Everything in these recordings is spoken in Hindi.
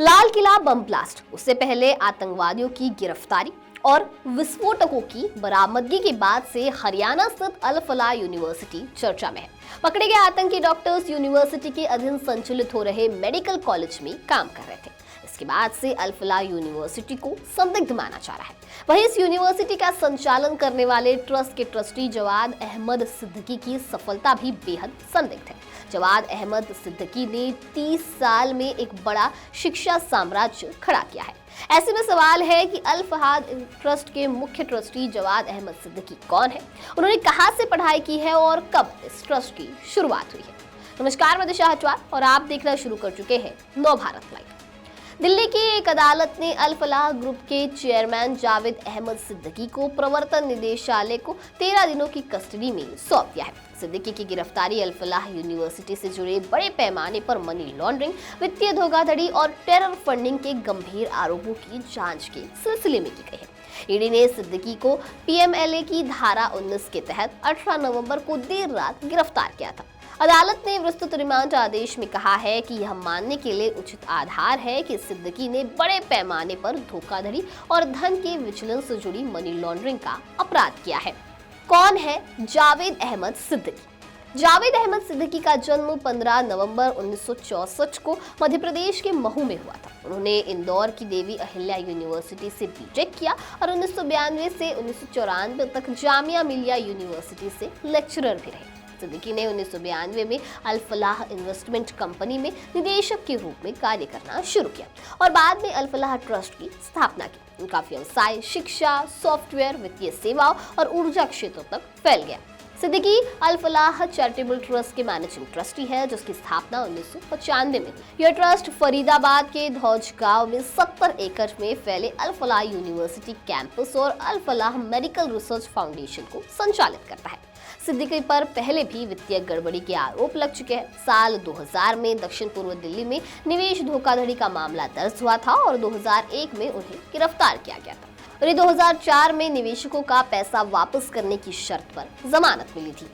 लाल किला बम ब्लास्ट, उससे पहले आतंकवादियों की गिरफ्तारी और विस्फोटकों की बरामदगी के बाद से हरियाणा स्थित अल फलाह यूनिवर्सिटी चर्चा में है। पकड़े गए आतंकी डॉक्टर्स यूनिवर्सिटी के अधीन संचालित हो रहे मेडिकल कॉलेज में काम कर रहे थे। इसके बाद से अल फलाह यूनिवर्सिटी को संदिग्ध माना जा रहा है। वहीं इस यूनिवर्सिटी का संचालन करने वाले ट्रस्ट के ट्रस्टी जवाद अहमद सिद्दीकी की सफलता भी बेहद संदिग्ध है। जवाद अहमद सिद्दीकी ने 30 साल में एक बड़ा शिक्षा साम्राज्य खड़ा किया है। ऐसे में सवाल है कि अल फलाह ट्रस्ट के मुख्य ट्रस्टी जवाद अहमद सिद्दीकी कौन है, उन्होंने कहां से पढ़ाई की है और कब इस ट्रस्ट की शुरुआत हुई है। नमस्कार, मैं दिशा हटवार और आप देखना शुरू कर चुके हैं नव भारत लाइव। दिल्ली की एक अदालत ने अल फलाह ग्रुप के चेयरमैन जावेद अहमद सिद्दीकी को प्रवर्तन निदेशालय को 13 दिनों की कस्टडी में सौंप दिया है। सिद्दीकी की गिरफ्तारी अल फलाह यूनिवर्सिटी से जुड़े बड़े पैमाने पर मनी लॉन्ड्रिंग, वित्तीय धोखाधड़ी और टेरर फंडिंग के गंभीर आरोपों की जांच के सिलसिले में की गई है। ईडी ने सिद्दीकी को पीएमएलए की धारा 19 के तहत 18 नवंबर को देर रात गिरफ्तार किया था। अदालत ने विस्तृत रिमांड आदेश में कहा है कि यह मानने के लिए उचित आधार है कि सिद्दीकी ने बड़े पैमाने पर धोखाधड़ी और धन के विचलन से जुड़ी मनी लॉन्ड्रिंग का अपराध किया है। कौन है जावेद अहमद सिद्दीकी? जावेद अहमद सिद्दीकी का जन्म 15 नवंबर 1964 को मध्य प्रदेश के महू में हुआ था। उन्होंने इंदौर की देवी अहिल्या यूनिवर्सिटी से बीटेक किया और 1992 से 1994 तक जामिया मिलिया यूनिवर्सिटी से लेक्चरर भी रहे। सिद्दीकी ने 1992 में अल फलाह इन्वेस्टमेंट कंपनी में निदेशक के रूप में कार्य करना शुरू किया और बाद में अल फलाह ट्रस्ट की स्थापना की। उनका व्यवसाय शिक्षा, सॉफ्टवेयर, वित्तीय सेवाओं और ऊर्जा क्षेत्रों तक फैल गया। सिद्दीकी अल फलाह चैरिटेबल ट्रस्ट के मैनेजिंग ट्रस्टी है, जिसकी स्थापना 1995 में हुई। यह ट्रस्ट फरीदाबाद के धौज गांव में 70 एकड़ में फैले अल फलाह यूनिवर्सिटी कैंपस और अल फलाह मेडिकल रिसर्च फाउंडेशन को संचालित करता है। सिद्दीकी पर पहले भी वित्तीय गड़बड़ी के आरोप लग चुके हैं। साल 2000 में दक्षिण पूर्व दिल्ली में निवेश धोखाधड़ी का मामला दर्ज हुआ था और 2001 में उन्हें गिरफ्तार किया गया था। और 2004 में निवेशकों का पैसा वापस करने की शर्त पर जमानत मिली थी।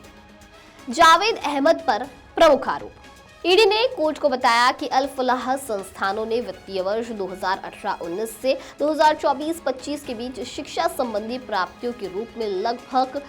जावेद अहमद पर प्रमुख आरोप। ईडी ने कोर्ट को बताया कि अल फलाह संस्थानों ने वित्तीय वर्ष 2018-19 से 2024-25 के बीच शिक्षा संबंधी प्राप्तियों के रूप में लगभग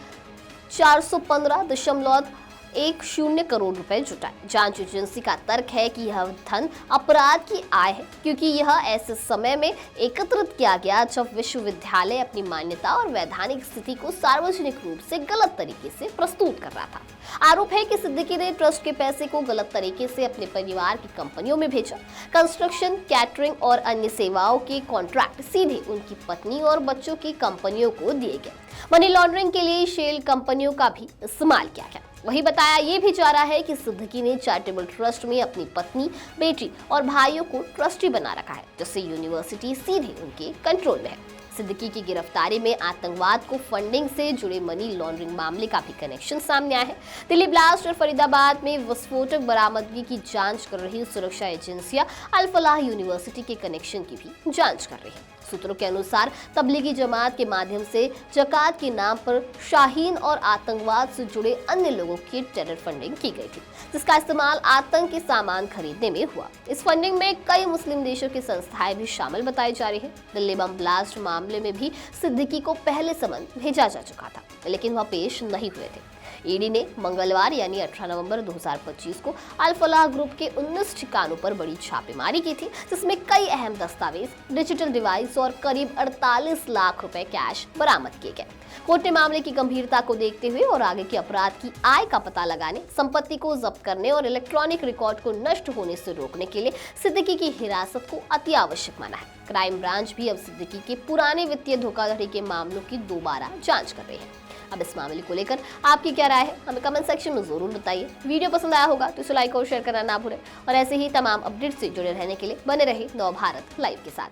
415.10 करोड़ रुपए जुटाए। जांच एजेंसी का तर्क है कि यह धन अपराध की आय है, क्योंकि यह ऐसे समय में एकत्रित किया गया जब विश्वविद्यालय अपनी मान्यता और वैधानिक स्थिति को सार्वजनिक रूप से गलत तरीके से प्रस्तुत कर रहा था। आरोप है कि सिद्दीकी ने ट्रस्ट के पैसे को गलत तरीके से अपने परिवार की कंपनियों में भेजा। कंस्ट्रक्शन, कैटरिंग और अन्य सेवाओं के कॉन्ट्रैक्ट सीधे उनकी पत्नी और बच्चों की कंपनियों को दिए गए। मनी लॉन्ड्रिंग के लिए शेल कंपनियों का भी इस्तेमाल किया गया। वही बताया ये भी जा रहा है कि सिद्दीकी ने चैरिटेबल ट्रस्ट में अपनी पत्नी, बेटी और भाइयों को ट्रस्टी बना रखा है, जिससे यूनिवर्सिटी सीधे उनके कंट्रोल में है। सिद्दीकी की गिरफ्तारी में आतंकवाद को फंडिंग से जुड़े मनी लॉन्ड्रिंग मामले का भी कनेक्शन सामने आया है। दिल्ली ब्लास्ट और फरीदाबाद में विस्फोटक बरामदगी की जांच कर रही सुरक्षा एजेंसियां अल फलाह यूनिवर्सिटी के कनेक्शन की भी जांच कर रही है। सूत्रों के अनुसार तबलीगी जमात के माध्यम से ज़कात के नाम पर शाहीन और आतंकवाद से जुड़े अन्य लोगों की टेरर फंडिंग की गई थी, जिसका इस्तेमाल आतंक के सामान खरीदने में हुआ। इस फंडिंग में कई मुस्लिम देशों की संस्थाएं भी शामिल बताई जा रही है। दिल्ली बम ब्लास्ट मामले में भी सिद्दीकी को पहले समन भेजा जा चुका था, लेकिन वह पेश नहीं हुए थे। ईडी ने मंगलवार यानी 18 नवंबर 2025 को अल फलाह ग्रुप के 19 ठिकानों पर बड़ी छापेमारी की थी, जिसमें कई अहम दस्तावेज, डिजिटल डिवाइस और करीब 48 लाख रुपए कैश बरामद किए गए। कोर्ट ने मामले की गंभीरता को देखते हुए और आगे के अपराध की आय का पता लगाने, संपत्ति को जब्त करने और इलेक्ट्रॉनिक रिकॉर्ड को नष्ट होने से रोकने के लिए सिद्दीकी की हिरासत को अति आवश्यक माना है। क्राइम ब्रांच भी अब सिद्दीकी के पुराने वित्तीय धोखाधड़ी के मामलों की दोबारा जांच कर रही है। अब इस मामले को लेकर आपकी क्या राय है, हमें कमेंट सेक्शन में जरूर बताइए। वीडियो पसंद आया होगा तो इसे लाइक और शेयर करना ना भूलें और ऐसे ही तमाम अपडेट से जुड़े रहने के लिए बने रहे नव भारत लाइव के साथ।